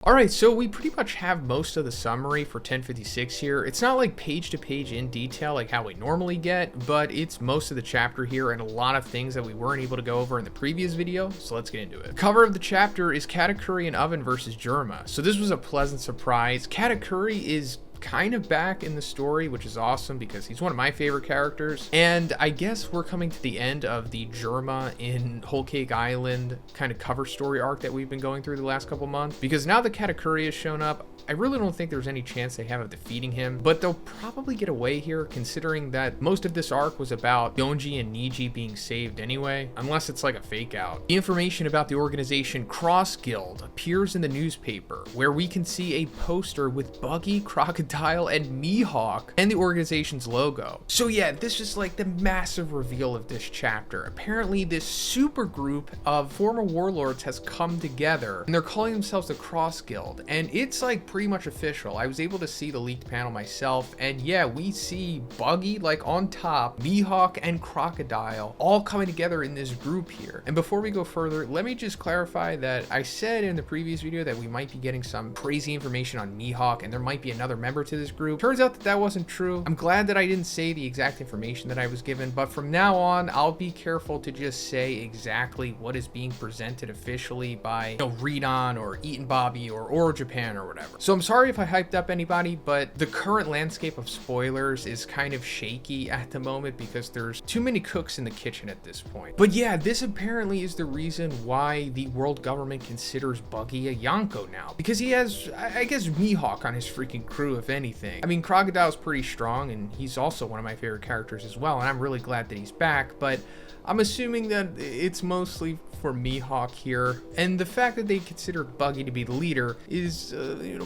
Alright, so we pretty much have most of the summary for 1056 here. It's not like page to page in detail like how we normally get, but it's most of the chapter here and a lot of things that we weren't able to go over in the previous video, so let's get into it. The cover of the chapter is Katakuri and Oven versus Germa. So this was a pleasant surprise. Katakuri is kind of back in the story, which is awesome because he's one of my favorite characters. And I guess we're coming to the end of the Germa in Whole Cake Island kind of cover story arc that we've been going through the last couple months, because now that Katakuri has shown up, I really don't think there's any chance they have of defeating him, but they'll probably get away here considering that most of this arc was about Yonji and Niji being saved anyway, unless it's like a fake out. The information about the organization Cross Guild appears in the newspaper, where we can see a poster with Buggy, Crocodile, and Mihawk and the organization's logo. So yeah, this is like the massive reveal of this chapter. Apparently this super group of former warlords has come together and they're calling themselves the Cross Guild, and it's like pretty much official. I was able to see the leaked panel myself, and yeah, we see Buggy like on top, Mihawk and Crocodile all coming together in this group here. And before we go further, let me just clarify that I said in the previous video that we might be getting some crazy information on Mihawk and there might be another member to this group. Turns out that that wasn't true. I'm glad that I didn't say the exact information that I was given, but from now on, I'll be careful to just say exactly what is being presented officially by, Read On or Eaten Bobby or Oro Japan or whatever. So I'm sorry if I hyped up anybody, but the current landscape of spoilers is kind of shaky at the moment because there's too many cooks in the kitchen at this point. But yeah, this apparently is the reason why the world government considers Buggy a Yonko now, because he has, I guess, Mihawk on his freaking crew, if anything. I mean, Crocodile's pretty strong and he's also one of my favorite characters as well, and I'm really glad that he's back, but I'm assuming that it's mostly for Mihawk here, and the fact that they consider Buggy to be the leader is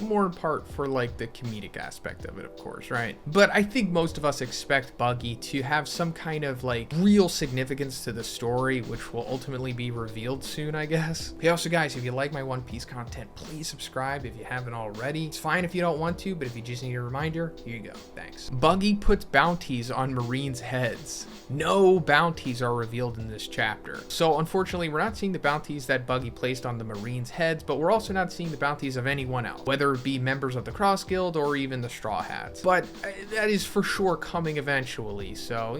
more in part for like the comedic aspect of it, of course, right? But I think most of us expect Buggy to have some kind of like real significance to the story, which will ultimately be revealed soon, I guess. Hey, also guys, if you like my One Piece content, please subscribe if you haven't already. It's fine if you don't want to, but if you just need a reminder, here you go, thanks. Buggy puts bounties on Marines' heads. No bounties are revealed in this chapter. So unfortunately, we're not seeing the bounties that Buggy placed on the Marines' heads, but we're also not seeing the bounties of anyone else, whether it be members of the Cross Guild or even the Straw Hats. But that is for sure coming eventually, so,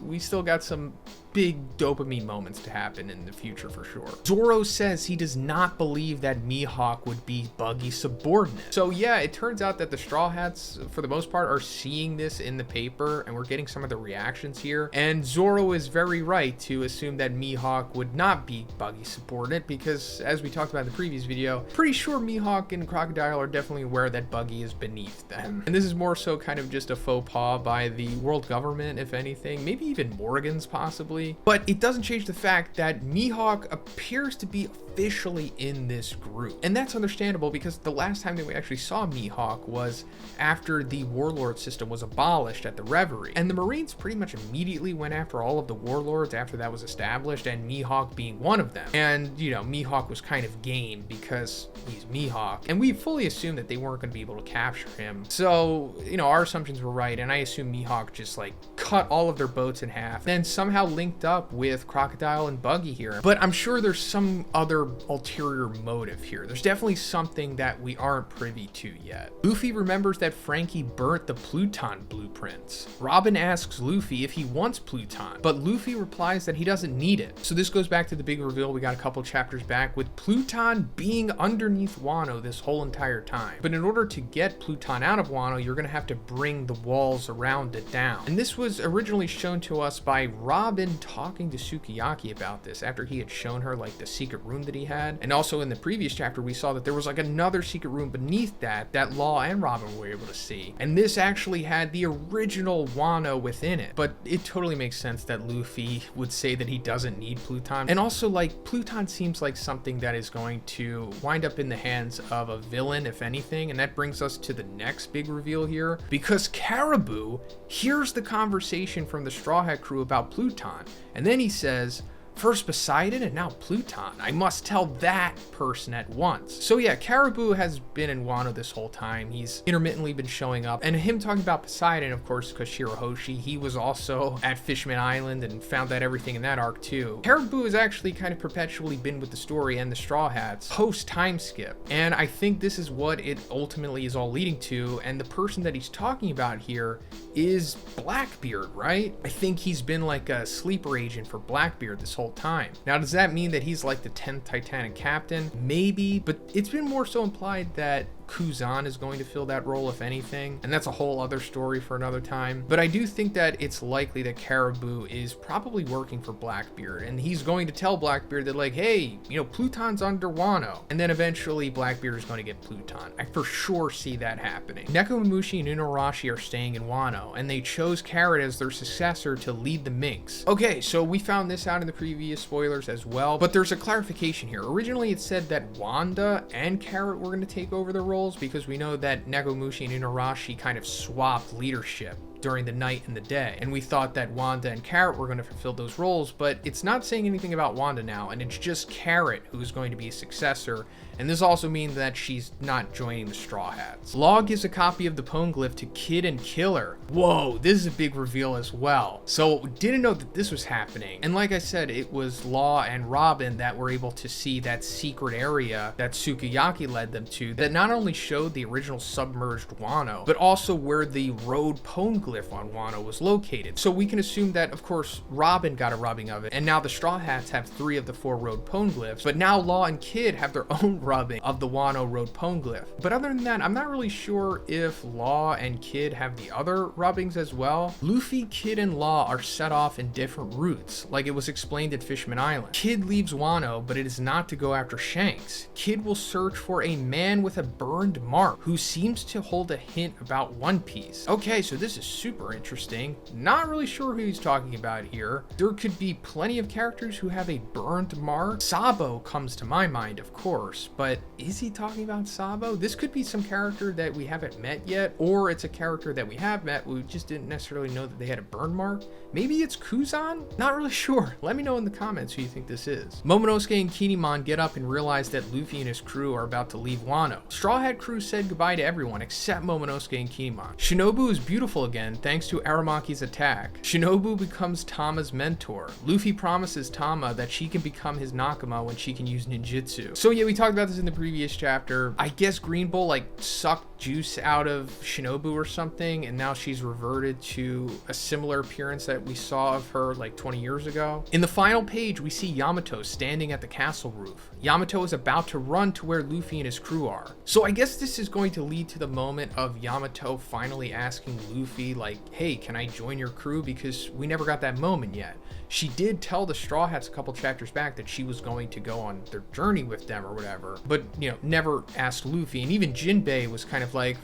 we still got some big dopamine moments to happen in the future for sure. Zorro says he does not believe that Mihawk would be Buggy's subordinate. So yeah, it turns out that the Straw Hats, for the most part, are seeing this in the paper, and we're getting some of the reactions here. And Zorro is very right to assume that Mihawk would not be Buggy's subordinate, because as we talked about in the previous video, pretty sure Mihawk and Crocodile are definitely aware that Buggy is beneath them. And this is more so kind of just a faux pas by the world government, if anything, maybe even Morgan's possibly. But it doesn't change the fact that Mihawk appears to be officially in this group. And that's understandable because the last time that we actually saw Mihawk was after the warlord system was abolished at the Reverie. And the Marines pretty much immediately went after all of the warlords after that was established, and Mihawk being one of them. And, Mihawk was kind of game because he's Mihawk. And we fully assumed that they weren't going to be able to capture him. So, our assumptions were right, and I assume Mihawk just like cut all of their boats in half, then somehow linked up with Crocodile and Buggy here. But I'm sure there's some other ulterior motive here. There's definitely something that we aren't privy to yet. Luffy remembers that Frankie burnt the Pluton blueprints. Robin asks Luffy if he wants Pluton, but Luffy replies that he doesn't need it. So this goes back to the big reveal we got a couple chapters back, with Pluton being underneath Wano this whole entire time. But in order to get Pluton out of Wano, you're going to have to bring the walls around it down. And this was originally shown to us by Robin talking to Sukiyaki about this after he had shown her like the secret room that he had. And also in the previous chapter, we saw that there was like another secret room beneath that Law and Robin were able to see. And this actually had the original Wano within it. But it totally makes sense that Luffy would say that he doesn't need Pluton. And also, like, Pluton seems like something that is going to wind up in the hands of a villain, if anything. And that brings us to the next big reveal here, because Caribou hears the conversation from the Straw Hat crew about Pluton. And then he says, First Poseidon and now Pluton. I must tell that person at once. So yeah, Caribou has been in Wano this whole time. He's intermittently been showing up, and him talking about Poseidon, of course, because Shirahoshi, he was also at Fishman Island and found out everything in that arc too. Caribou has actually kind of perpetually been with the story and the Straw Hats post time skip, and I think this is what it ultimately is all leading to. And the person that he's talking about here is Blackbeard, right? I think he's been like a sleeper agent for Blackbeard this whole time. Now, does that mean that he's like the 10th Titanic captain? Maybe, but it's been more so implied that Kuzan is going to fill that role, if anything, and that's a whole other story for another time. But I do think that it's likely that Caribou is probably working for Blackbeard, and he's going to tell Blackbeard that, like, hey, you know, Pluton's under Wano, and then eventually Blackbeard is going to get Pluton. I for sure see that happening. Nekomamushi and Inuarashi are staying in Wano, and they chose Carrot as their successor to lead the Minks. Okay, so we found this out in the previous spoilers as well, but there's a clarification here. Originally it said that Wanda and Carrot were going to take over the role, because we know that Nekomamushi and Inuarashi kind of swapped leadership during the night and the day, and we thought that Wanda and Carrot were going to fulfill those roles, but it's not saying anything about Wanda now, and it's just Carrot who's going to be a successor. And this also means that she's not joining the Straw Hats. Law gives a copy of the Poneglyph to Kid and Killer. Whoa, this is a big reveal as well. So didn't know that this was happening. And like I said, it was Law and Robin that were able to see that secret area that Sukiyaki led them to, that not only showed the original submerged Wano, but also where the road Poneglyph on Wano was located. So we can assume that, of course, Robin got a rubbing of it, and now the Straw Hats have 3 of the 4 road Poneglyphs, but now Law and Kid have their own rubbing of the Wano road Poneglyph. But other than that, I'm not really sure if Law and Kid have the other rubbings as well. Luffy, Kid, and Law are set off in different routes, like it was explained at Fishman Island. Kid leaves Wano, but it is not to go after Shanks. Kid will search for a man with a burned mark who seems to hold a hint about One Piece. Okay, so this is super interesting. Not really sure who he's talking about here. There could be plenty of characters who have a burned mark. Sabo comes to my mind, of course, but is he talking about Sabo? This could be some character that we haven't met yet, or it's a character that we have met, we just didn't necessarily know that they had a burn mark. Maybe it's Kuzan? Not really sure. Let me know in the comments who you think this is. Momonosuke and Kinemon get up and realize that Luffy and his crew are about to leave Wano. Straw Hat crew said goodbye to everyone except Momonosuke and Kinemon. Shinobu is beautiful again thanks to Aramaki's attack. Shinobu becomes Tama's mentor. Luffy promises Tama that she can become his Nakama when she can use ninjutsu. So yeah, we talked about this in the previous chapter. I guess Green Bull like sucked juice out of Shinobu or something, and now she's reverted to a similar appearance that we saw of her like 20 years ago. In the final page, we see Yamato standing at the castle roof. Yamato is about to run to where Luffy and his crew are. So I guess this is going to lead to the moment of Yamato finally asking Luffy, like, hey, can I join your crew? Because we never got that moment yet. She did tell the Straw Hats a couple chapters back that she was going to go on their journey with them or whatever, but, you know, never asked Luffy. And even Jinbei was kind of like,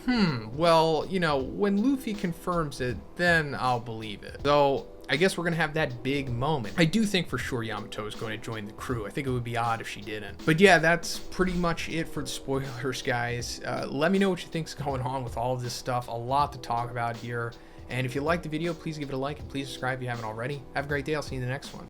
well, you know, when Luffy confirms it, then I'll believe it. So I guess we're gonna have that big moment. I do think for sure Yamato is going to join the crew. I think it would be odd if she didn't. But yeah, that's pretty much it for the spoilers, guys. Let me know what you think's going on with all of this stuff. A lot to talk about here. And if you liked the video, please give it a like and please subscribe if you haven't already. Have a great day. I'll see you in the next one.